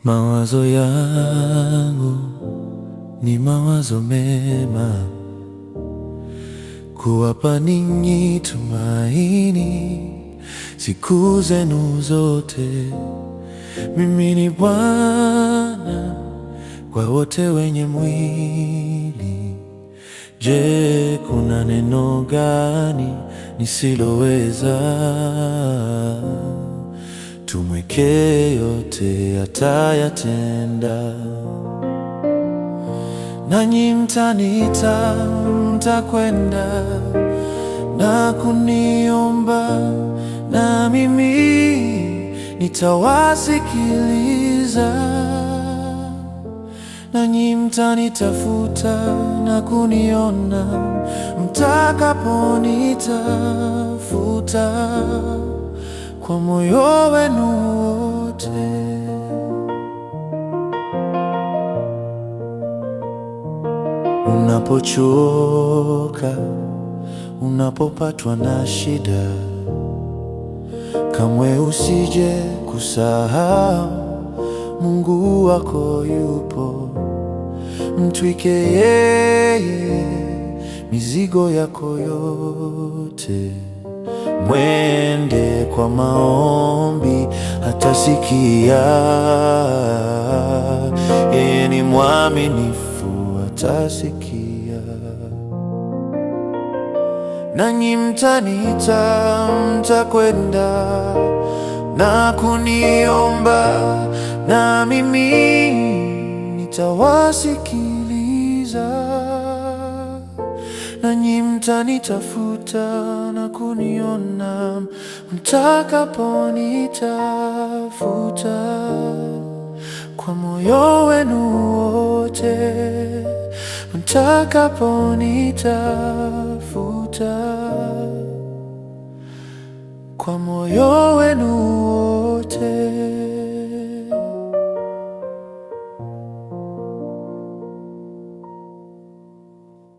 Mawazo yangu ni mawazo mema, kuwapa ninyi tumaini siku zenu zote. Mimi ni Bwana kwa wote wenye mwili. Je, kuna neno gani nisiloweza? Tumweke yote, atayatenda. Nanyi mtaniita, mtakwenda na kuniomba, na mimi nitawasikiliza. Nanyi mtanitafuta na kuniona, mtakaponitafuta kwa moyo wenu wote. Unapochoka, unapopatwa na shida, kamwe usije kusahau Mungu wako yupo. Mtwike yeye mizigo yako yote, mwende kwa maombi, atasikia. Yeye ni mwaminifu, atasikia. Nanyi mtaniita, mtakwenda na kuniomba, na mimi nitawasikiliza. Nanyi mtanitafuta na kuniona, mtakaponitafuta kwa moyo wenu wote. Mtakaponitafuta kwa moyo wenu